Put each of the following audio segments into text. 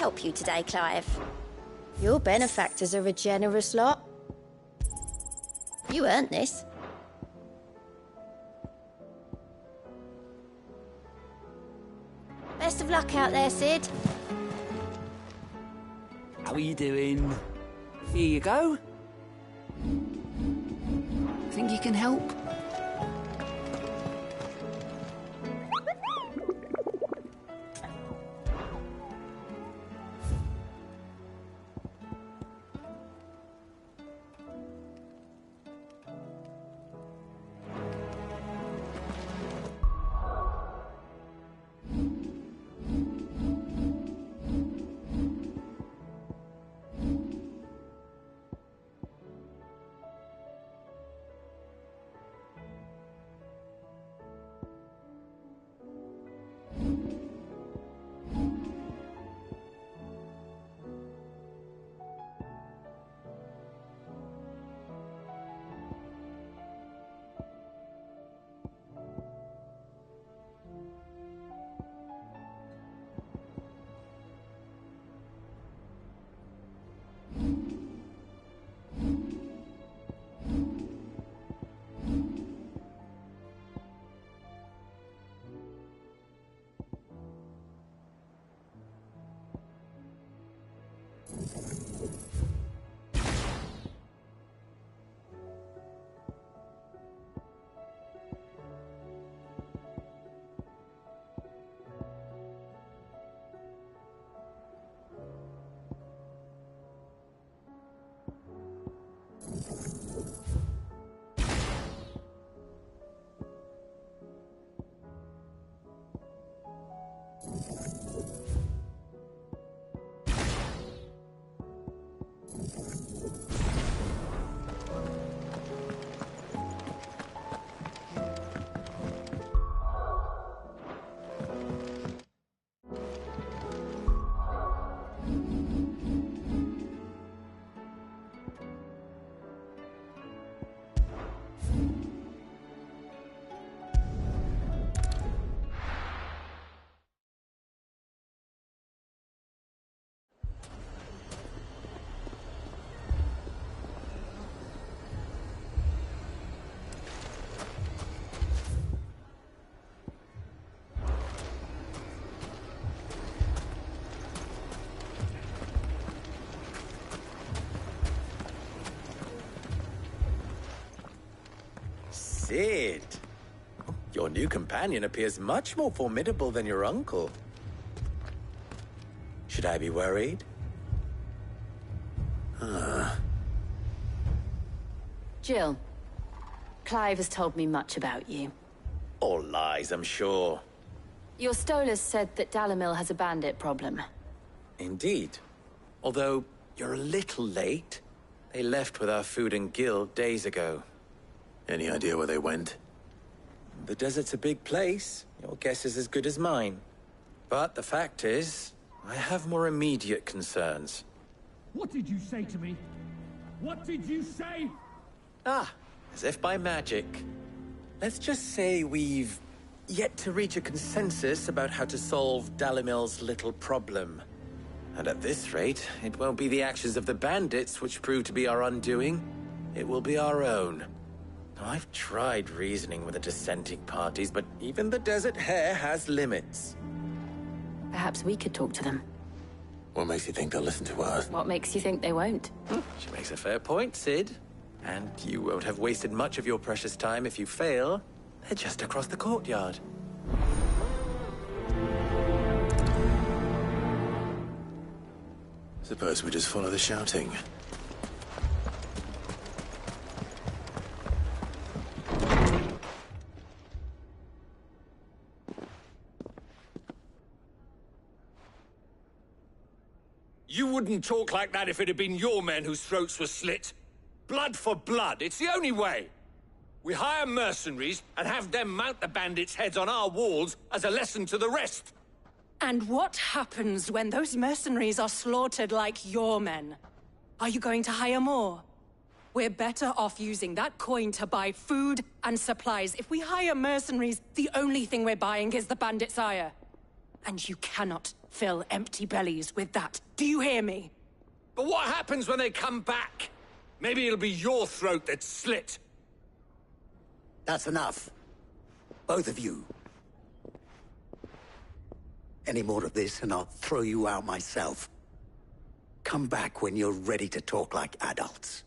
help you today, Clive? Your benefactors are a generous lot. You earned this. Best of luck out there, Sid. How are you doing? Here you go. Think you can help? Sid, your new companion appears much more formidable than your uncle. Should I be worried? Jill, Clive has told me much about you. All lies, I'm sure. Your Stolas said that Dalamil has a bandit problem. Indeed. Although, you're a little late. They left with our food and guild days ago. Any idea where they went? The desert's a big place. Your guess is as good as mine. But the fact is, I have more immediate concerns. What did you say to me? What did you say? Ah, as if by magic. Let's just say we've yet to reach a consensus about how to solve Dalamil's little problem. And at this rate, it won't be the actions of the bandits which prove to be our undoing. It will be our own. Now, I've tried reasoning with the dissenting parties, but even the Desert Hare has limits. Perhaps we could talk to them. What makes you think they'll listen to us? What makes you think they won't? She makes a fair point, Sid. And you won't have wasted much of your precious time if you fail. They're just across the courtyard. Suppose we just follow the shouting. You wouldn't talk like that if it had been your men whose throats were slit. Blood for blood, it's the only way. We hire mercenaries and have them mount the bandits' heads on our walls as a lesson to the rest. And what happens when those mercenaries are slaughtered like your men? Are you going to hire more? We're better off using that coin to buy food and supplies. If we hire mercenaries, the only thing we're buying is the bandits' ire. And you cannot fill empty bellies with that. Do you hear me? But what happens when they come back? Maybe it'll be your throat that's slit. That's enough. Both of you. Any more of this and I'll throw you out myself. Come back when you're ready to talk like adults.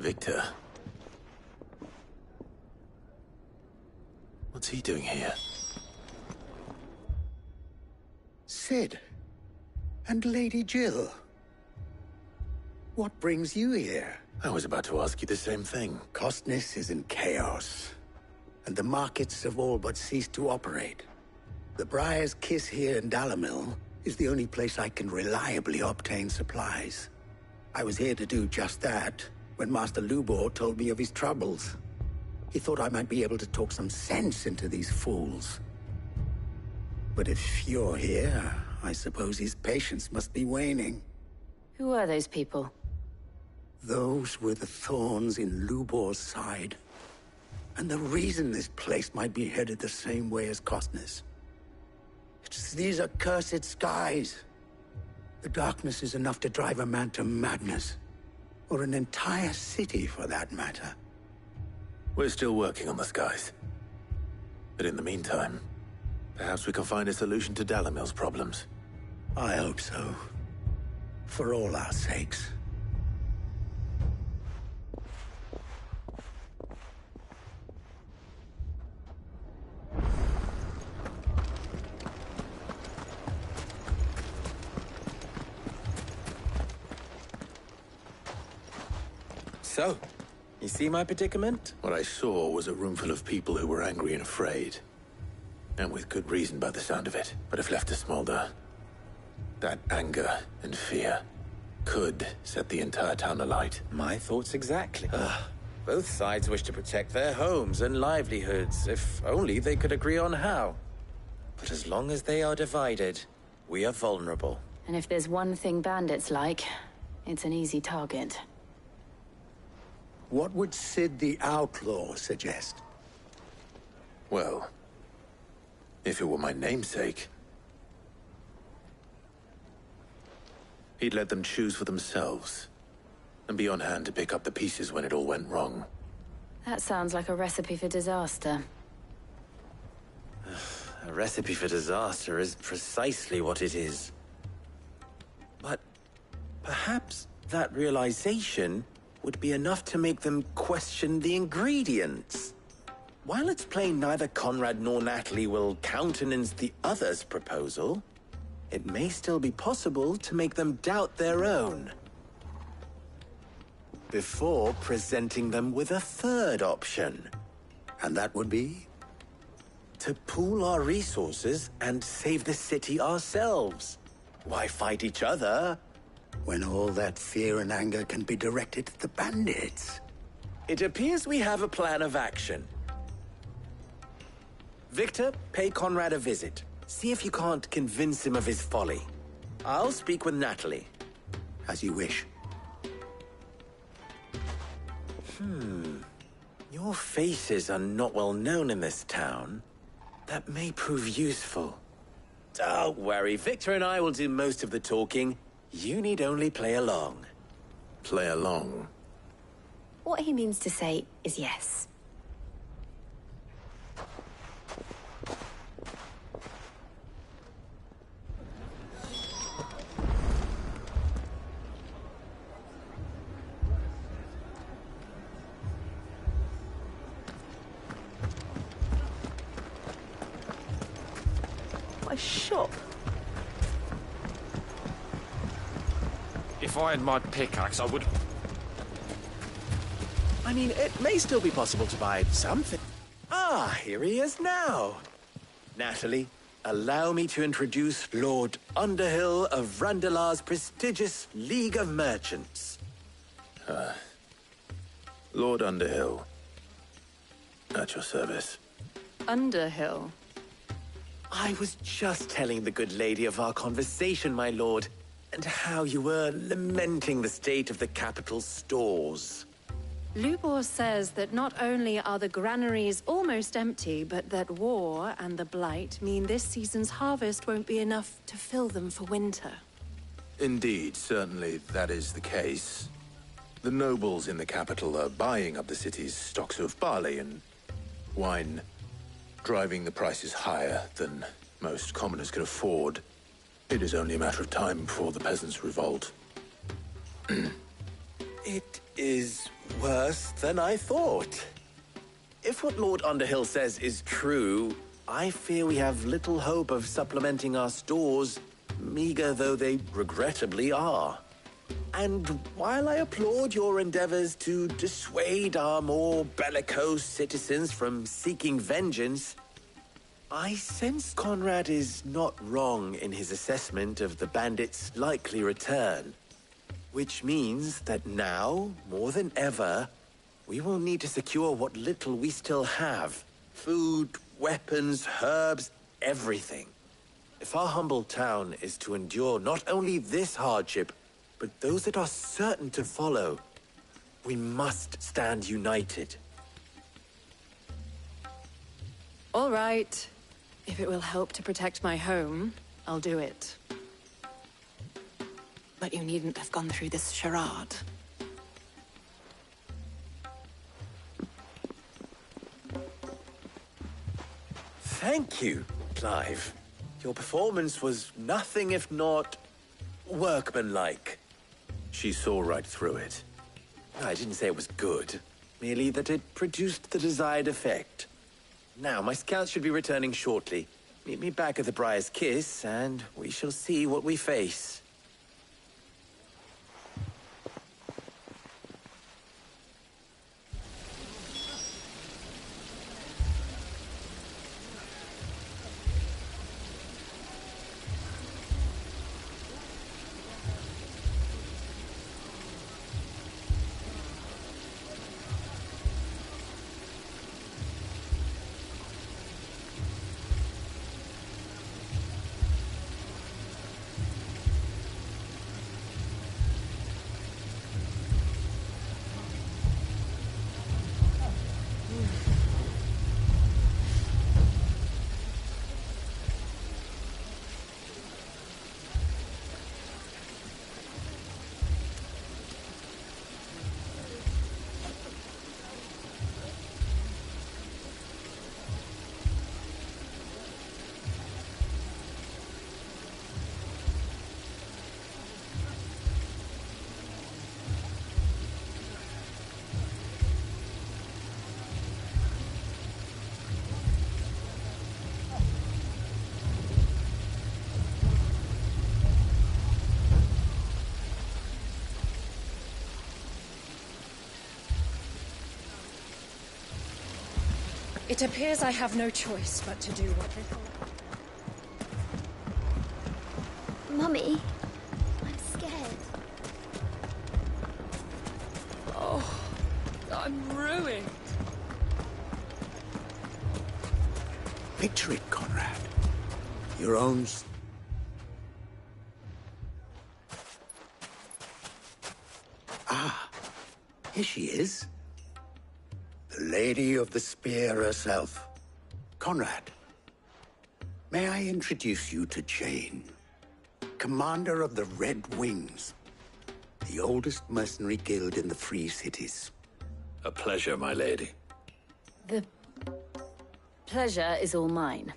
Victor. What's he doing here? Sid. And Lady Jill. What brings you here? I was about to ask you the same thing. Costness is in chaos, and the markets have all but ceased to operate. The Briar's Kiss here in Dalimil is the only place I can reliably obtain supplies. I was here to do just that when Master Lubor told me of his troubles. He thought I might be able to talk some sense into these fools. But if you're here, I suppose his patience must be waning. Who are those people? Those were the thorns in Lubor's side. And the reason this place might be headed the same way as Costness. It's these accursed skies. The darkness is enough to drive a man to madness. Or an entire city, for that matter. We're still working on the skies. But in the meantime, perhaps we can find a solution to Dalimil's problems. I hope so. For all our sakes. So, you see my predicament? What I saw was a room full of people who were angry and afraid. And with good reason by the sound of it. But if left to smolder, that anger and fear could set the entire town alight. My thoughts exactly. Both sides wish to protect their homes and livelihoods, if only they could agree on how. But as long as they are divided, we are vulnerable. And if there's one thing bandits like, it's an easy target. What would Sid the Outlaw suggest? Well, if it were my namesake, he'd let them choose for themselves, and be on hand to pick up the pieces when it all went wrong. That sounds like a recipe for disaster. A recipe for disaster is precisely what it is. But perhaps that realization would be enough to make them question the ingredients. While it's plain neither Conrad nor Natalie will countenance the other's proposal, it may still be possible to make them doubt their own. Before presenting them with a third option. And that would be? To pool our resources and save the city ourselves. Why fight each other? When all that fear and anger can be directed at the bandits. It appears we have a plan of action. Victor, pay Conrad a visit. See if you can't convince him of his folly. I'll speak with Natalie. As you wish. Your faces are not well known in this town. That may prove useful. Don't worry, Victor and I will do most of the talking. You need only play along. Play along. What he means to say is yes. What a shop. If I had my pickaxe, I would... I mean, it may still be possible to buy something. Ah, here he is now. Natalie, allow me to introduce Lord Underhill of Randalar's prestigious League of Merchants. Lord Underhill. At your service. Underhill. I was just telling the good lady of our conversation, my lord. and how you were lamenting the state of the capital's stores. Lubor says that not only are the granaries almost empty, but that war and the Blight mean this season's harvest won't be enough to fill them for winter. Indeed, certainly that is the case. The nobles in the capital are buying up the city's stocks of barley and wine, driving the prices higher than most commoners can afford. It is only a matter of time before the peasants revolt. It is worse than I thought. If what Lord Underhill says is true, I fear we have little hope of supplementing our stores, meager though they regrettably are. And while I applaud your endeavors to dissuade our more bellicose citizens from seeking vengeance, I sense Conrad is not wrong in his assessment of the bandits' likely return. Which means that now, more than ever, we will need to secure what little we still have. Food, weapons, herbs, everything. If our humble town is to endure not only this hardship, but those that are certain to follow, we must stand united. All right. If it will help to protect my home, I'll do it. But you needn't have gone through this charade. Thank you, Clive. Your performance was nothing if not workmanlike. She saw right through it. I didn't say it was good, merely that it produced the desired effect. Now, my scouts should be returning shortly. Meet me back at the Briar's Kiss, and we shall see what we face. It appears I have no choice but to do what they call... Mummy, I'm scared. Oh, I'm ruined. Picture it, Conrad. Your own... Ah, here she is. The Lady of the Spear herself. Conrad, may I introduce you to Jane, commander of the Red Wings, the oldest mercenary guild in the Free Cities. A pleasure, my lady. The pleasure is all mine.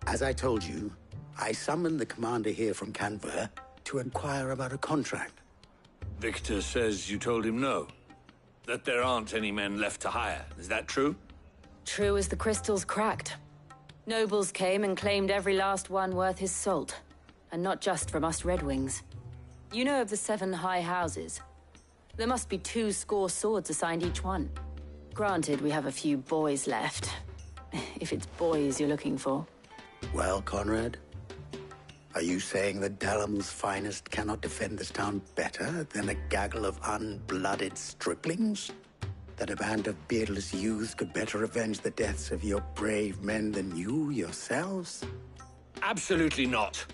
As I told you, I summoned the commander here from Canver to inquire about a contract. Victor says you told him no. That there aren't any men left to hire. Is that true? True as the crystals cracked. Nobles came and claimed every last one worth his salt. And not just from us Red Wings. You know of the 7 high houses. There must be 2 swords assigned each one. Granted, we have a few boys left. If it's boys you're looking for. Well, Conrad, are you saying that Dalamil's finest cannot defend this town better than a gaggle of unblooded striplings? That a band of beardless youths could better avenge the deaths of your brave men than you yourselves? Absolutely not.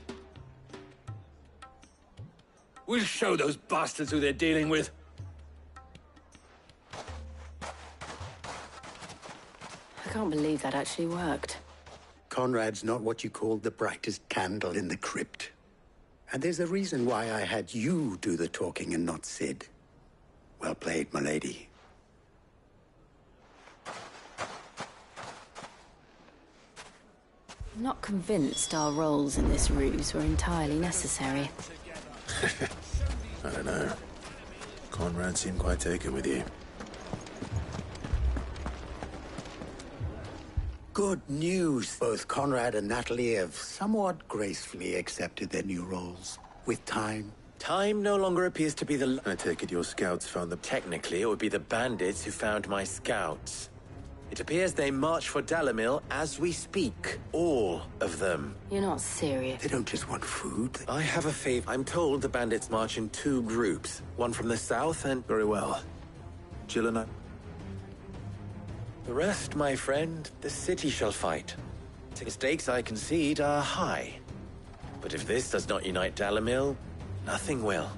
We'll show those bastards who they're dealing with. I can't believe that actually worked. Conrad's not what you call the brightest candle in the crypt. And there's a reason why I had you do the talking and not Sid. Well played, my lady. I'm not convinced our roles in this ruse were entirely necessary. I don't know. Conrad seemed quite taken with you. Good news. Both Conrad and Natalie have somewhat gracefully accepted their new roles. With time. Time no longer appears to be the... I take it your scouts found the... Technically, it would be the bandits who found my scouts. It appears they march for Dalimil as we speak. All of them. You're not serious. They don't just want food. I have a favor. I'm told the bandits march in 2 groups. One from the south and... Very well. Jill and I... The rest, my friend, the city shall fight. The stakes, I concede, are high. But if this does not unite Dalimil, nothing will.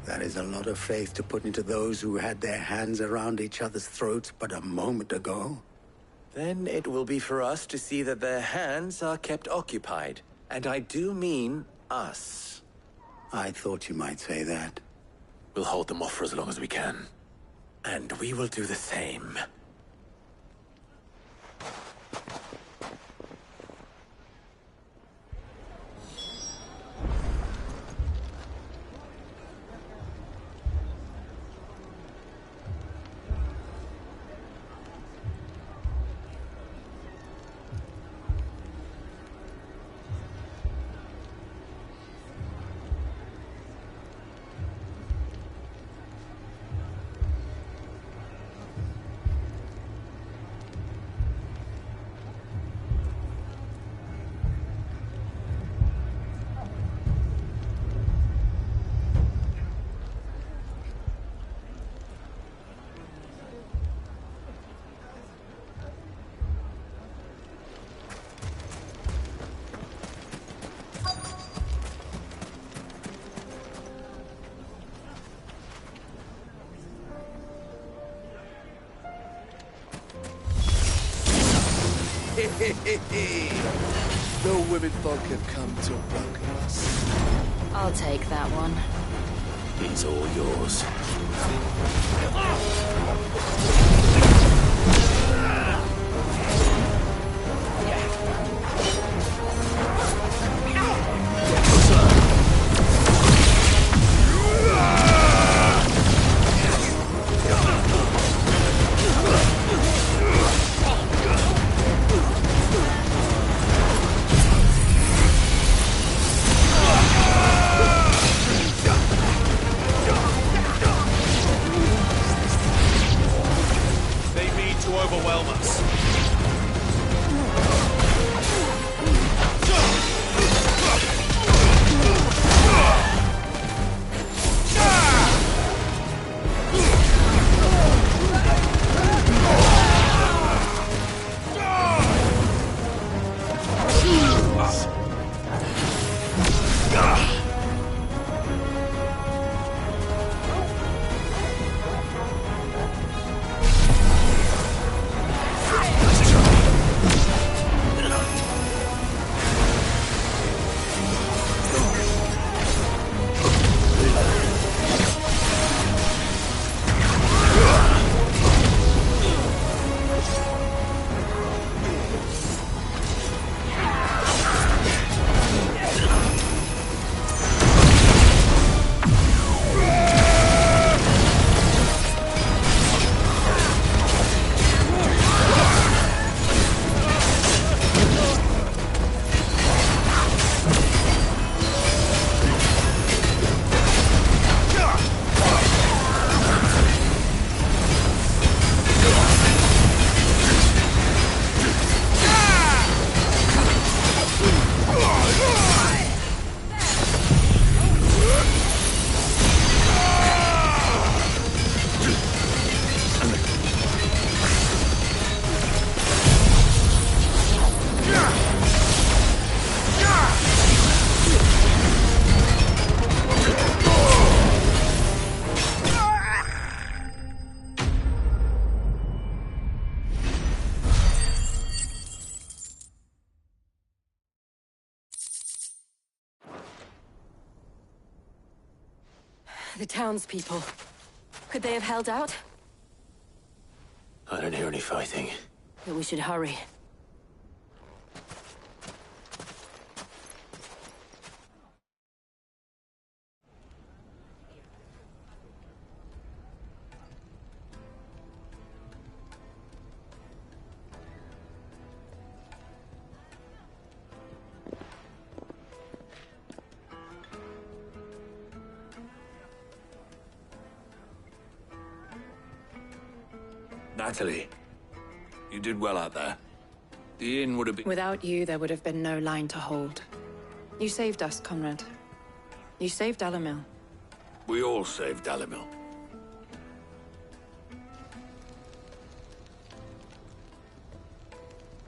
That is a lot of faith to put into those who had their hands around each other's throats but a moment ago. Then it will be for us to see that their hands are kept occupied. And I do mean us. I thought you might say that. We'll hold them off for as long as we can. And we will do the same. The women folk have come to welcome us. I'll take that one. He's all yours. They mean to overwhelm us. The townspeople. Could they have held out? I don't hear any fighting. But we should hurry. Natalie, you did well out there. The inn would have been... Without you, there would have been no line to hold. You saved us, Conrad. You saved Dalimil. We all saved Dalimil.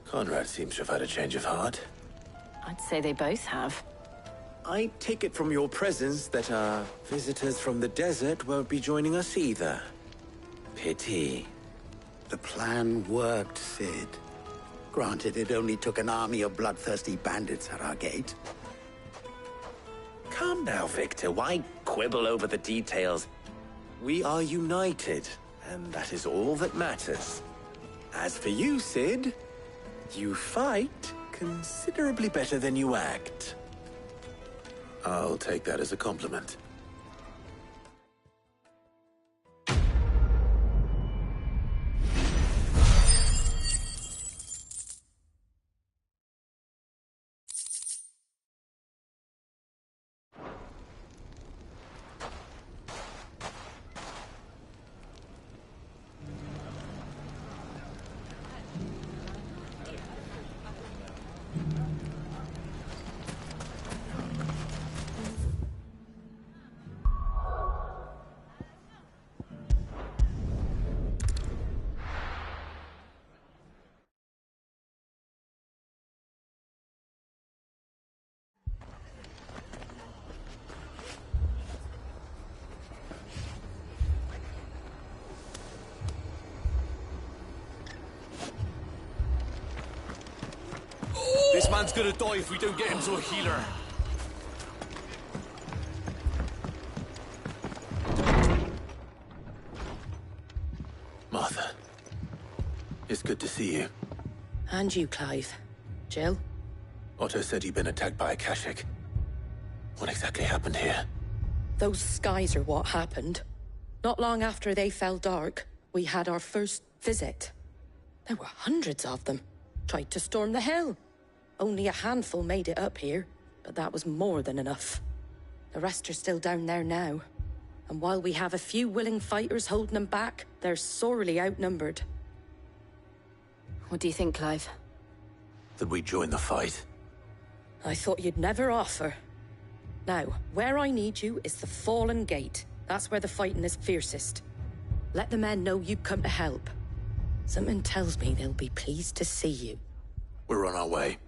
Conrad seems to have had a change of heart. I'd say they both have. I take it from your presence that our visitors from the desert won't be joining us either. Pity. The plan worked, Sid. Granted, it only took an army of bloodthirsty bandits at our gate. Calm now, Victor. Why quibble over the details? We are united, and that is all that matters. As for you, Sid, you fight considerably better than you act. I'll take that as a compliment. This man's gonna die if we don't get him to a healer. Martha, it's good to see you. And you, Clive. Jill? Otto said you'd been attacked by a Kashik. What exactly happened here? Those skies are what happened. Not long after they fell dark, we had our first visit. There were hundreds of them. Tried to storm the hill. Only a handful made it up here, but that was more than enough. The rest are still down there now. And while we have a few willing fighters holding them back, they're sorely outnumbered. What do you think, Clive? That we join the fight? I thought you'd never offer. Now, where I need you is the Fallen Gate. That's where the fighting is fiercest. Let the men know you've come to help. Something tells me they'll be pleased to see you. We're on our way.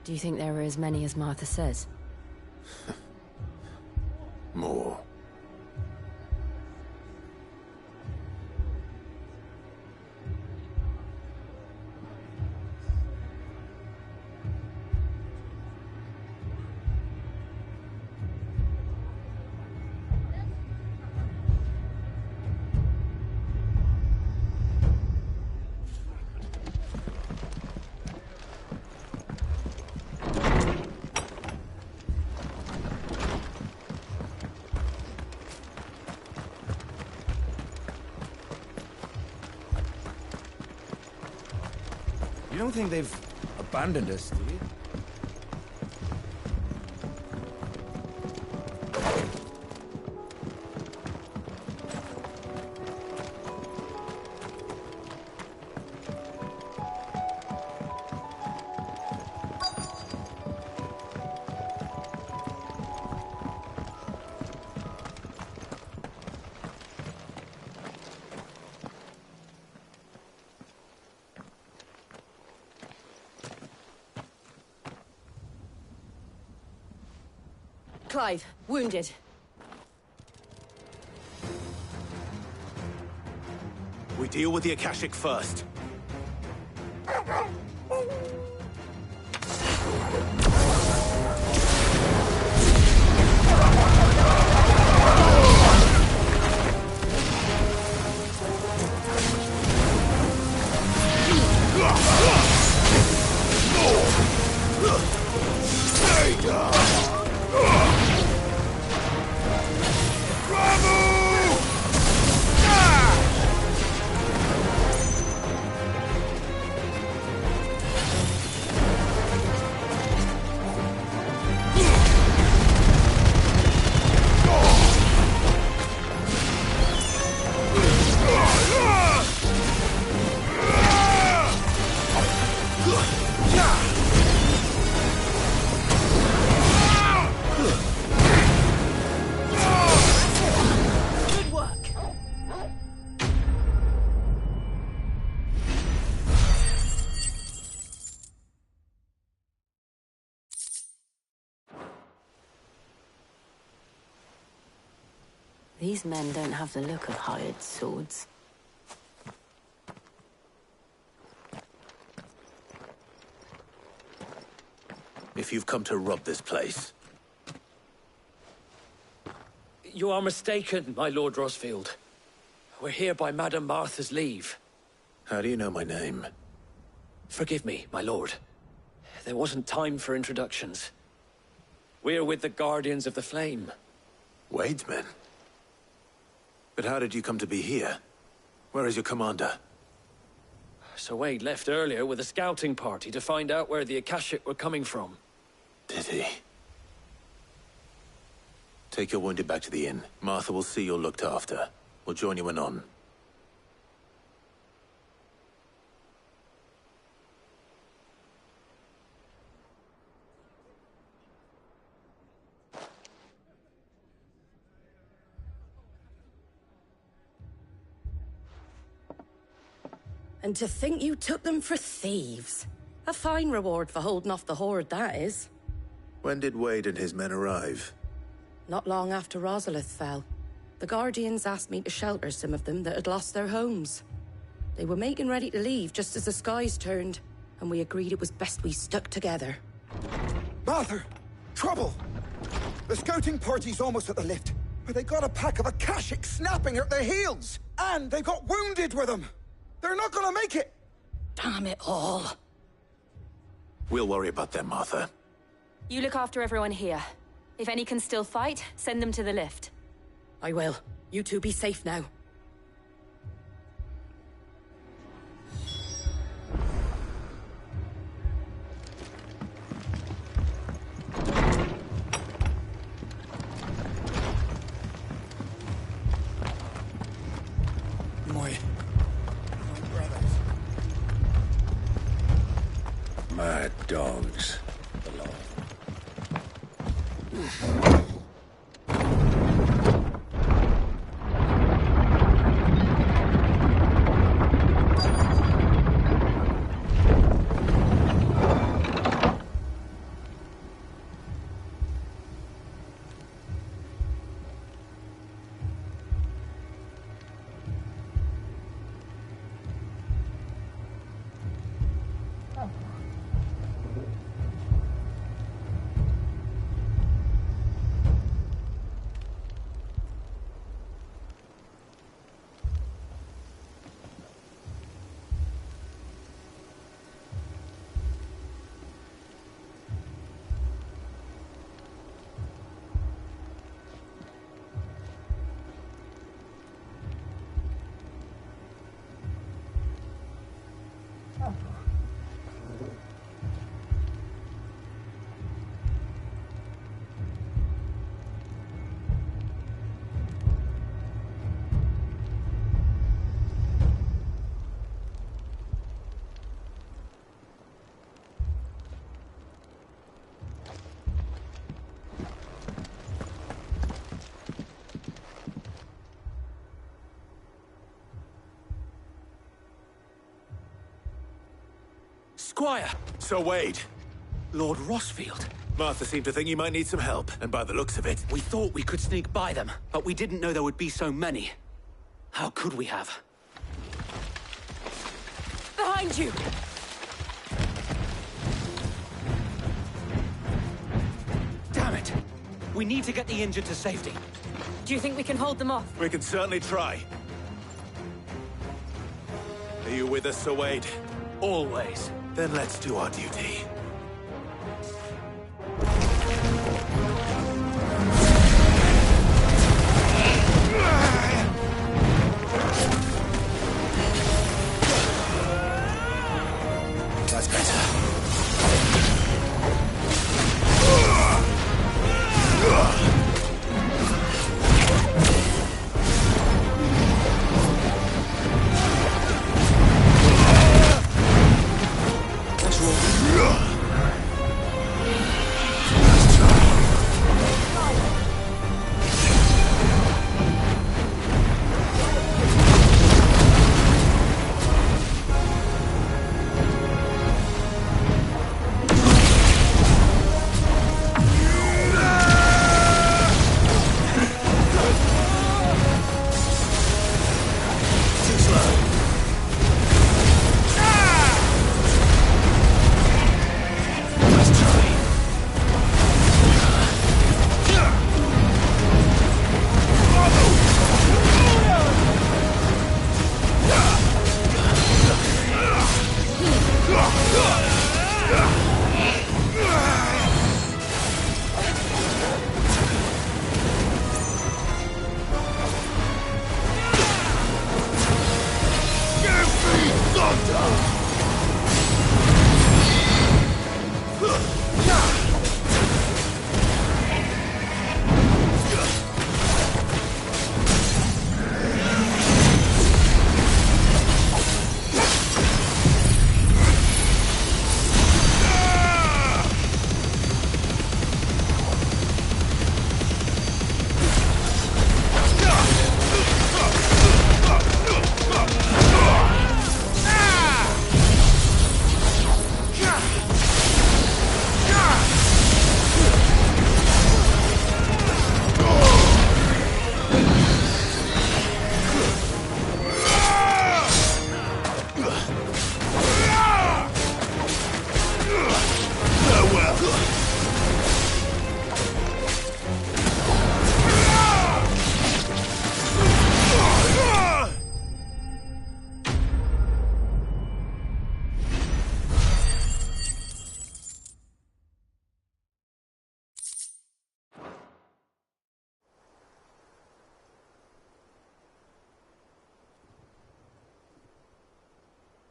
Do you think there are as many as Martha says? More. You don't think they've abandoned us, do you? Clive, wounded. We deal with the Akashic first. These men don't have the look of hired swords. If you've come to rob this place... You are mistaken, my Lord Rosfield. We're here by Madame Martha's leave. How do you know my name? Forgive me, my lord. There wasn't time for introductions. We're with the Guardians of the Flame. Wade's men? But how did you come to be here? Where is your commander? Sir Wade left earlier with a scouting party to find out where the Akashic were coming from. Did he? Take your wounded back to the inn. Martha will see you're looked after. We'll join you anon. And to think you took them for thieves. A fine reward for holding off the horde, that is. When did Wade and his men arrive? Not long after Rosalith fell. The Guardians asked me to shelter some of them that had lost their homes. They were making ready to leave just as the skies turned, and we agreed it was best we stuck together. Martha! Trouble! The scouting party's almost at the lift, but they got a pack of Akashic snapping at their heels! And they got wounded with them! They're not gonna make it! Damn it all. We'll worry about them, Martha. You look after everyone here. If any can still fight, send them to the lift. I will. You two be safe now. My brothers. My dogs. Squire! Sir Wade! Lord Rosfield. Martha seemed to think you might need some help, and by the looks of it... We thought we could sneak by them, but we didn't know there would be so many. How could we have? Behind you! We need to get the injured to safety. Do you think we can hold them off? We can certainly try. Are you with us, Sir Wade? Always. Then let's do our duty. That's better.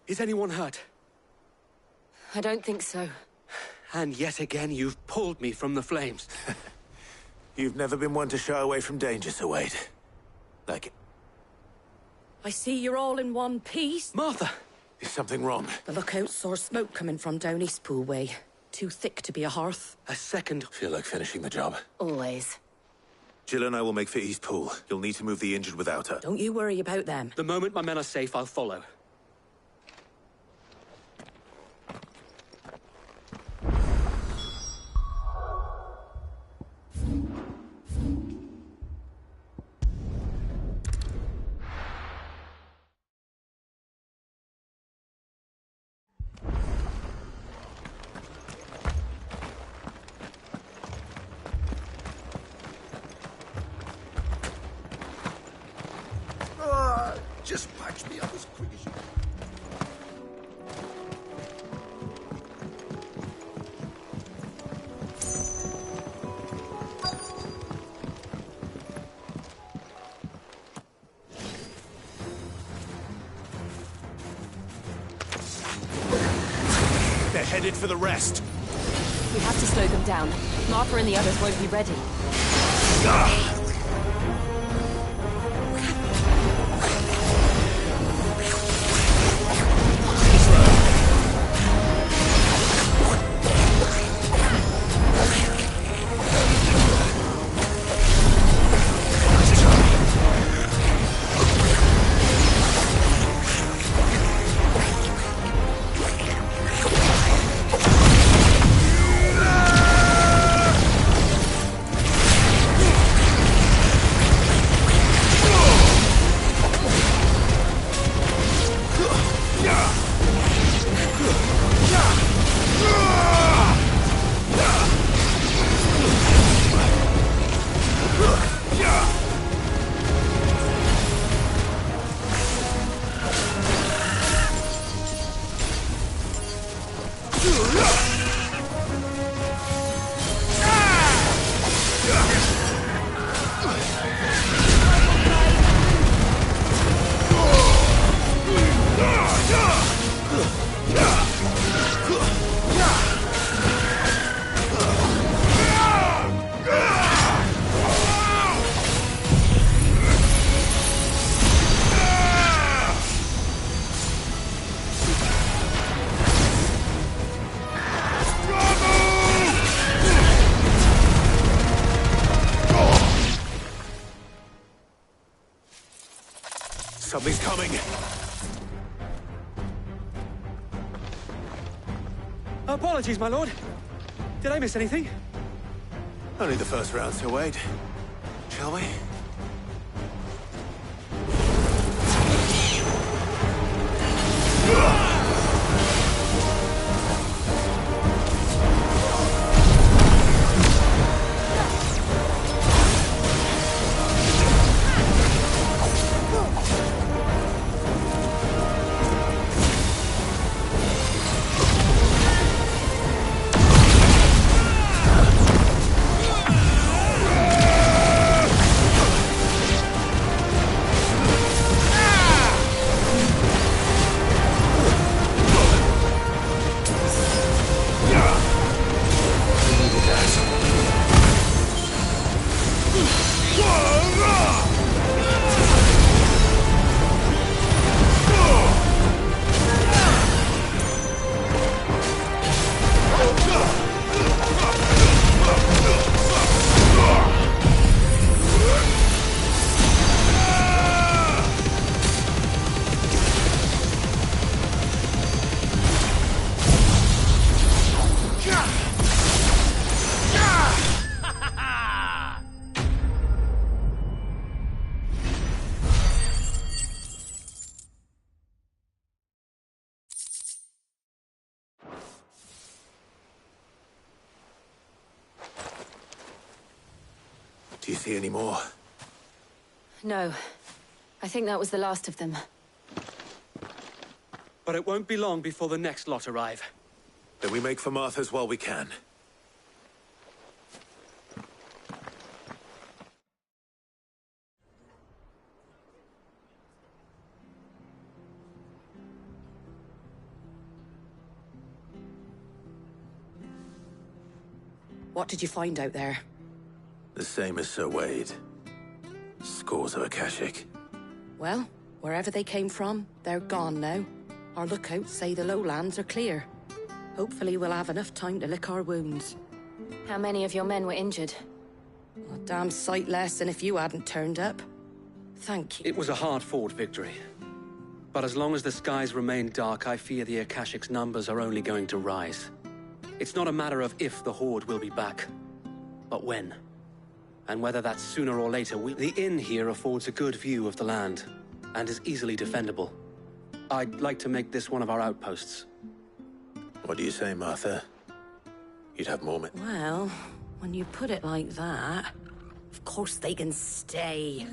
Is anyone hurt? I don't think so. And yet again, you've pulled me from the flames. You've never been one to shy away from danger, Sir Wade. Like it. I see you're all in one piece. Martha! Is something wrong? The lookout saw smoke coming from down Eastpool way. Too thick to be a hearth. A second. Feel like finishing the job. Always. Jill and I will make for Eastpool. You'll need to move the injured without her. Don't you worry about them. The moment my men are safe, I'll follow. Just patch me up as quick as you can. They're headed for the rest. We have to slow them down. Martha and the others won't be ready. Something's coming! Apologies, my lord. Did I miss anything? Only the first round, so wait. Shall we? Do you see any more? No. I think that was the last of them. But it won't be long before the next lot arrive. Then we make for Martha's while we can. What did you find out there? The same as Sir Wade. Scores of Akashic. Well, wherever they came from, they're gone now. Our lookouts say the lowlands are clear. Hopefully we'll have enough time to lick our wounds. How many of your men were injured? A damn sight less than if you hadn't turned up. Thank you. It was a hard-fought victory. But as long as the skies remain dark, I fear the Akashic's numbers are only going to rise. It's not a matter of if the Horde will be back, but when. And whether that's sooner or later, the inn here affords a good view of the land, and is easily defendable. I'd like to make this one of our outposts. What do you say, Martha? You'd have more men. Well, when you put it like that, of course they can stay.